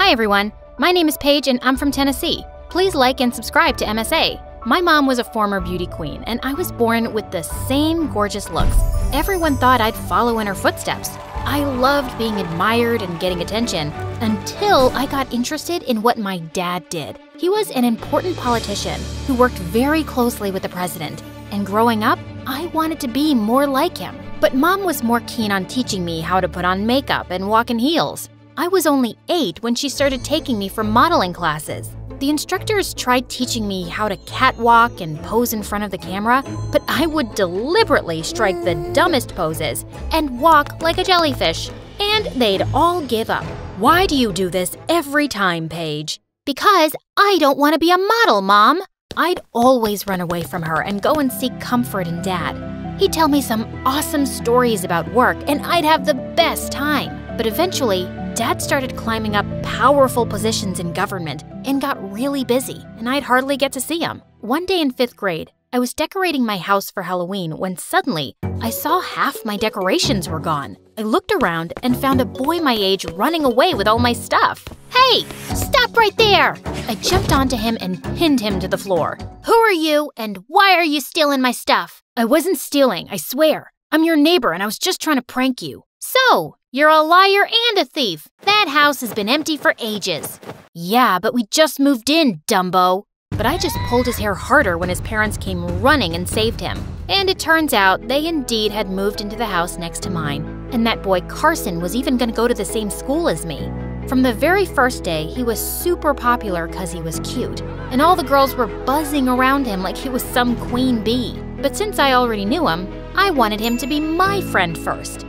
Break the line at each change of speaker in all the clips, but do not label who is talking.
Hi everyone, my name is Paige and I'm from Tennessee. Please like and subscribe to MSA. My mom was a former beauty queen and I was born with the same gorgeous looks. Everyone thought I'd follow in her footsteps. I loved being admired and getting attention until I got interested in what my dad did. He was an important politician who worked very closely with the president. And growing up, I wanted to be more like him. But mom was more keen on teaching me how to put on makeup and walk in heels. I was only 8 when she started taking me for modeling classes. The instructors tried teaching me how to catwalk and pose in front of the camera, but I would deliberately strike the dumbest poses and walk like a jellyfish. And they'd all give up. Why do you do this every time, Paige? Because I don't want to be a model, Mom. I'd always run away from her and go and seek comfort in Dad. He'd tell me some awesome stories about work and I'd have the best time. But eventually, Dad started climbing up powerful positions in government and got really busy, and I'd hardly get to see him. One day in 5th grade, I was decorating my house for Halloween when suddenly I saw half my decorations were gone. I looked around and found a boy my age running away with all my stuff. Hey, stop right there! I jumped onto him and pinned him to the floor. Who are you and why are you stealing my stuff? I wasn't stealing, I swear. I'm your neighbor and I was just trying to prank you. So, you're a liar and a thief. That house has been empty for ages. Yeah, but we just moved in, Dumbo. But I just pulled his hair harder when his parents came running and saved him. And it turns out they indeed had moved into the house next to mine. And that boy Carson was even going to go to the same school as me. From the very first day, he was super popular because he was cute. And all the girls were buzzing around him like he was some queen bee. But since I already knew him, I wanted him to be my friend first.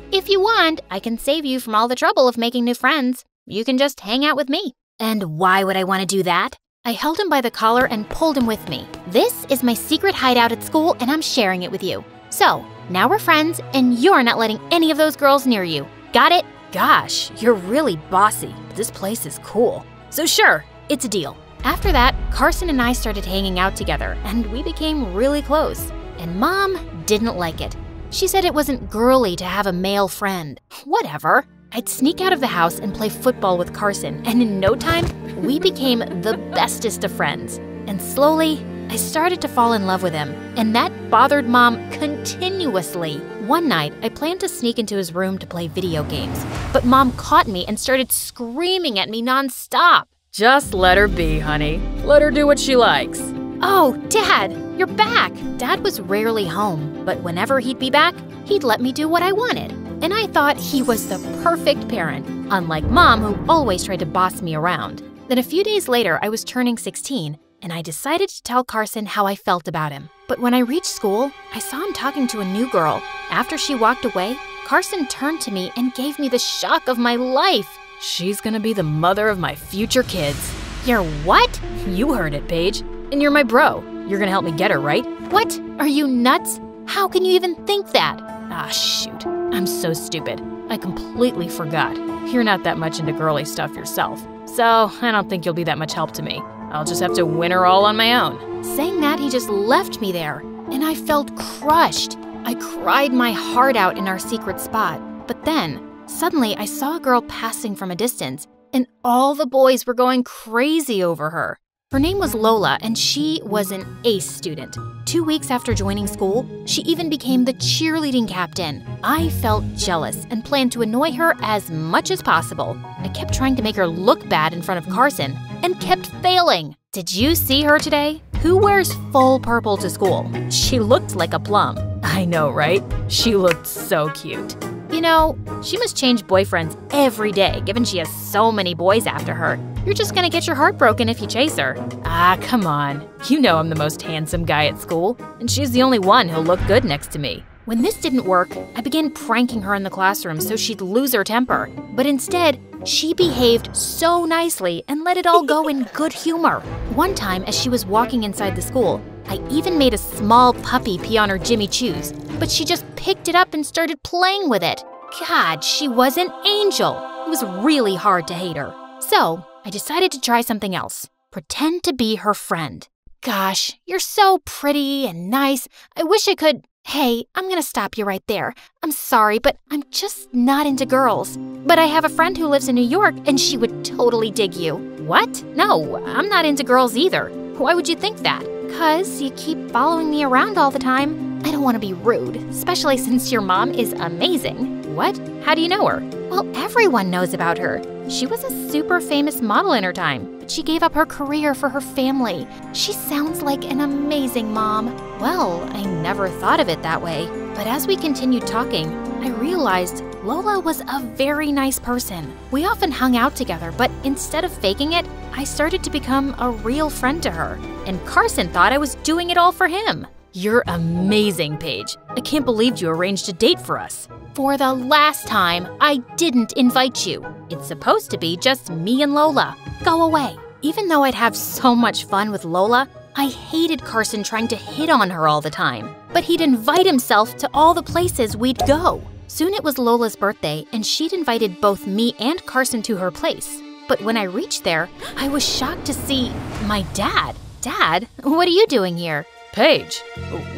If you want, I can save you from all the trouble of making new friends. You can just hang out with me. And why would I want to do that? I held him by the collar and pulled him with me. This is my secret hideout at school and I'm sharing it with you. So, now we're friends and you're not letting any of those girls near you. Got it? Gosh, you're really bossy. This place is cool. So sure, it's a deal. After that, Carson and I started hanging out together and we became really close. And Mom didn't like it. She said it wasn't girly to have a male friend. Whatever. I'd sneak out of the house and play football with Carson, and in no time, we became the bestest of friends. And slowly, I started to fall in love with him, and that bothered Mom continuously. One night, I planned to sneak into his room to play video games, but Mom caught me and started screaming at me nonstop.
Just let her be, honey. Let her do what she likes.
Oh, Dad, you're back! Dad was rarely home, but whenever he'd be back, he'd let me do what I wanted. And I thought he was the perfect parent, unlike Mom, who always tried to boss me around. Then a few days later, I was turning 16, and I decided to tell Carson how I felt about him. But when I reached school, I saw him talking to a new girl. After she walked away, Carson turned to me and gave me the shock of my life.
She's gonna be the mother of my future kids.
You're what?
You heard it, Paige. And you're my bro. You're gonna help me get her, right?
What? Are you nuts? How can you even think that?
Ah, shoot. I'm so stupid. I completely forgot. You're not that much into girly stuff yourself. So I don't think you'll be that much help to me. I'll just have to win her all on my own.
Saying that, he just left me there. And I felt crushed. I cried my heart out in our secret spot. But then, suddenly I saw a girl passing from a distance. And all the boys were going crazy over her. Her name was Lola, and she was an ace student. 2 weeks after joining school, she even became the cheerleading captain. I felt jealous and planned to annoy her as much as possible. I kept trying to make her look bad in front of Carson, and kept failing. Did you see her today? Who wears full purple to school? She looked like a plum.
I know, right? She looked so cute.
You know, she must change boyfriends every day, given she has so many boys after her. You're just gonna get your heart broken if you chase her.
Ah, come on. You know I'm the most handsome guy at school, and she's the only one who'll look good next to me.
When this didn't work, I began pranking her in the classroom so she'd lose her temper. But instead, she behaved so nicely and let it all go in good humor. One time, as she was walking inside the school, I even made a small puppy pee on her Jimmy Choos, but she just picked it up and started playing with it. God, she was an angel. It was really hard to hate her. So, I decided to try something else. Pretend to be her friend. Gosh, you're so pretty and nice. I wish I could… Hey, I'm gonna stop you right there. I'm sorry, but I'm just not into girls. But I have a friend who lives in New York, and she would totally dig you.
What? No, I'm not into girls either. Why would you think that?
'Cause you keep following me around all the time. I don't want to be rude, especially since your mom is amazing.
What? How do you know her?
Well, everyone knows about her. She was a super famous model in her time, but she gave up her career for her family. She sounds like an amazing mom.
Well, I never thought of it that way.
But as we continued talking, I realized Lola was a very nice person. We often hung out together, but instead of faking it, I started to become a real friend to her.
And Carson thought I was doing it all for him. You're amazing, Paige. I can't believe you arranged a date for us.
For the last time, I didn't invite you. It's supposed to be just me and Lola. Go away. Even though I'd have so much fun with Lola, I hated Carson trying to hit on her all the time. But he'd invite himself to all the places we'd go. Soon it was Lola's birthday, and she'd invited both me and Carson to her place. But when I reached there, I was shocked to see my dad. Dad, what are you doing here?
Paige,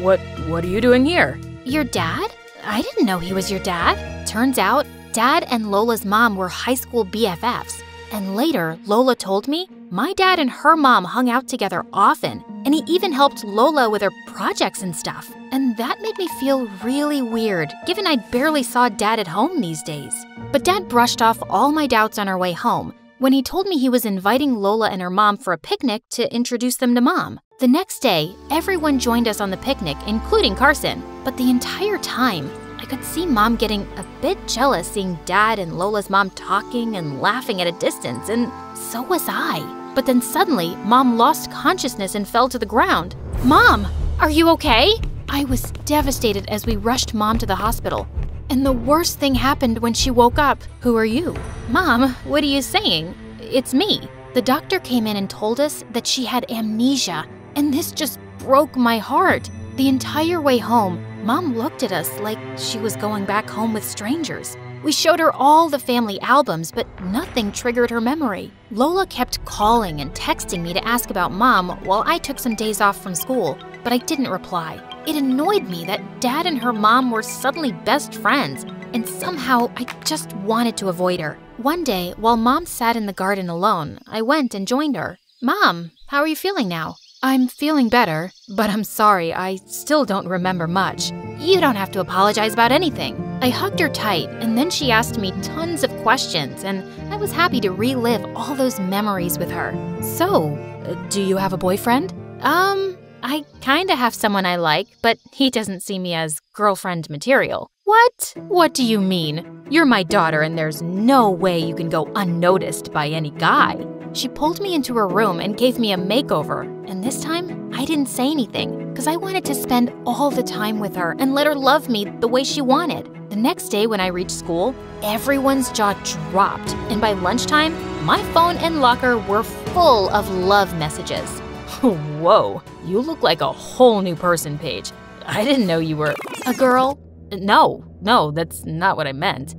what are you doing here?
Your dad? I didn't know he was your dad. Turns out, Dad and Lola's mom were high school BFFs. And later, Lola told me my dad and her mom hung out together often, and he even helped Lola with her projects and stuff. And that made me feel really weird, given I barely saw Dad at home these days. But Dad brushed off all my doubts on our way home when he told me he was inviting Lola and her mom for a picnic to introduce them to Mom. The next day, everyone joined us on the picnic, including Carson. But the entire time, I could see Mom getting a bit jealous seeing Dad and Lola's mom talking and laughing at a distance, and so was I. But then suddenly, Mom lost consciousness and fell to the ground. Mom, are you okay? I was devastated as we rushed Mom to the hospital. And the worst thing happened when she woke up.
Who are you?
Mom, what are you saying? It's me. The doctor came in and told us that she had amnesia, and this just broke my heart. The entire way home, Mom looked at us like she was going back home with strangers. We showed her all the family albums, but nothing triggered her memory. Lola kept calling and texting me to ask about Mom while I took some days off from school, but I didn't reply. It annoyed me that Dad and her mom were suddenly best friends, and somehow I just wanted to avoid her. One day, while Mom sat in the garden alone, I went and joined her. Mom, how are you feeling now?
I'm feeling better, but I'm sorry, I still don't remember much.
You don't have to apologize about anything. I hugged her tight, and then she asked me tons of questions, and I was happy to relive all those memories with her.
So, do you have a boyfriend?
I kinda have someone I like, but he doesn't see me as girlfriend material.
What? What do you mean? You're my daughter, and there's no way you can go unnoticed by any guy.
She pulled me into her room and gave me a makeover, and this time, I didn't say anything, because I wanted to spend all the time with her and let her love me the way she wanted. The next day when I reached school, everyone's jaw dropped, and by lunchtime, my phone and locker were full of love messages.
Whoa, you look like a whole new person, Paige. I didn't know you were…
A girl?
No, that's not what I meant.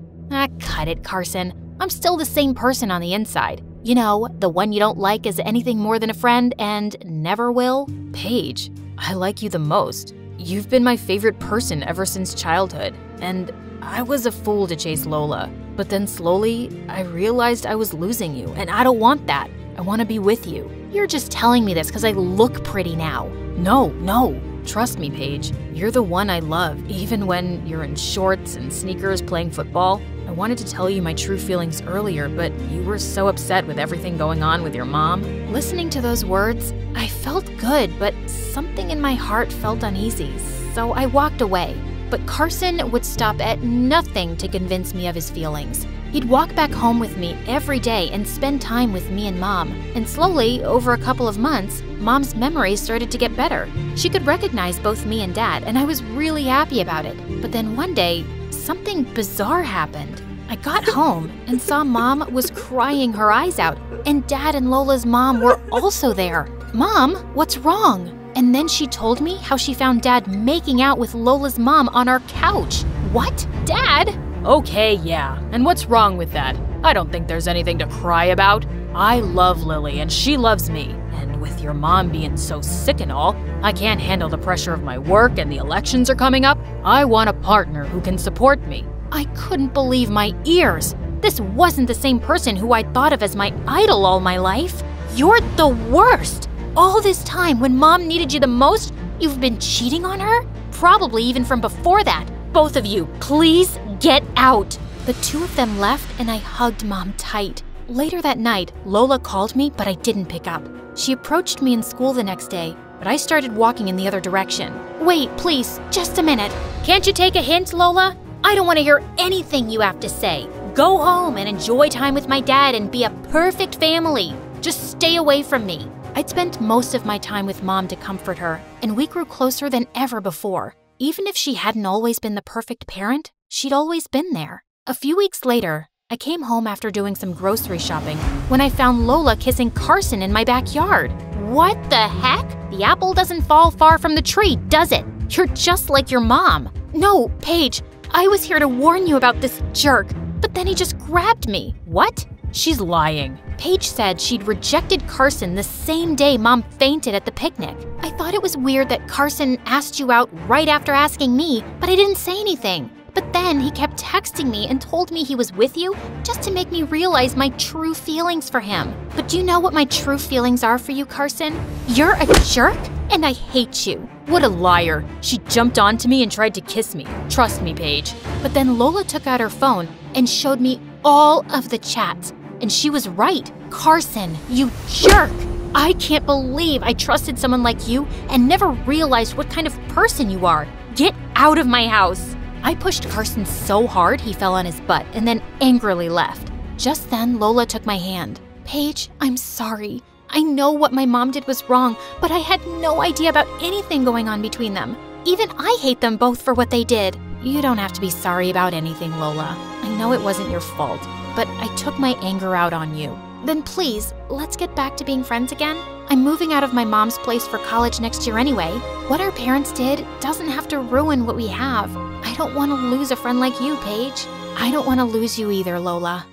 Cut it, Carson. I'm still the same person on the inside. You know, the one you don't like as anything more than a friend and never will?
Paige, I like you the most. You've been my favorite person ever since childhood, and I was a fool to chase Lola. But then slowly, I realized I was losing you, and I don't want that. I want to be with you.
You're just telling me this because I look pretty now.
No. Trust me, Paige. You're the one I love, even when you're in shorts and sneakers playing football. I wanted to tell you my true feelings earlier, but you were so upset with everything going on with your mom.
Listening to those words, I felt good, but something in my heart felt uneasy, so I walked away. But Carson would stop at nothing to convince me of his feelings. He'd walk back home with me every day and spend time with me and Mom. And slowly, over a couple of months, Mom's memories started to get better. She could recognize both me and Dad, and I was really happy about it. But then one day, something bizarre happened. I got home and saw Mom was crying her eyes out, and Dad and Lola's mom were also there. Mom, what's wrong? And then she told me how she found Dad making out with Lola's mom on our couch. What? Dad?
Okay, yeah. And what's wrong with that? I don't think there's anything to cry about. I love Lily, and she loves me. And with your mom being so sick and all, I can't handle the pressure of my work and the elections are coming up. I want a partner who can support me.
I couldn't believe my ears. This wasn't the same person who I'd thought of as my idol all my life. You're the worst. All this time, when Mom needed you the most, you've been cheating on her? Probably even from before that. Both of you, please get out. The two of them left and I hugged Mom tight. Later that night, Lola called me, but I didn't pick up. She approached me in school the next day, but I started walking in the other direction. Wait, please, just a minute. Can't you take a hint, Lola? I don't want to hear anything you have to say. Go home and enjoy time with my dad and be a perfect family. Just stay away from me. I'd spent most of my time with Mom to comfort her, and we grew closer than ever before. Even if she hadn't always been the perfect parent, she'd always been there. A few weeks later, I came home after doing some grocery shopping when I found Lola kissing Carson in my backyard. What the heck? The apple doesn't fall far from the tree, does it? You're just like your mom. No, Paige, I was here to warn you about this jerk, but then he just grabbed me. What?
She's lying.
Paige said she'd rejected Carson the same day Mom fainted at the picnic. I thought it was weird that Carson asked you out right after asking me, but I didn't say anything. But then he kept texting me and told me he was with you just to make me realize my true feelings for him. But do you know what my true feelings are for you, Carson? You're a jerk and I hate you.
What a liar. She jumped onto me and tried to kiss me. Trust me, Paige.
But then Lola took out her phone and showed me all of the chats. And she was right. Carson, you jerk! I can't believe I trusted someone like you and never realized what kind of person you are. Get out of my house! I pushed Carson so hard he fell on his butt and then angrily left. Just then, Lola took my hand. Paige, I'm sorry. I know what my mom did was wrong, but I had no idea about anything going on between them. Even I hate them both for what they did. You don't have to be sorry about anything, Lola. I know it wasn't your fault, but I took my anger out on you. Then please, let's get back to being friends again. I'm moving out of my mom's place for college next year anyway. What our parents did doesn't have to ruin what we have. I don't want to lose a friend like you, Paige. I don't want to lose you either, Lola.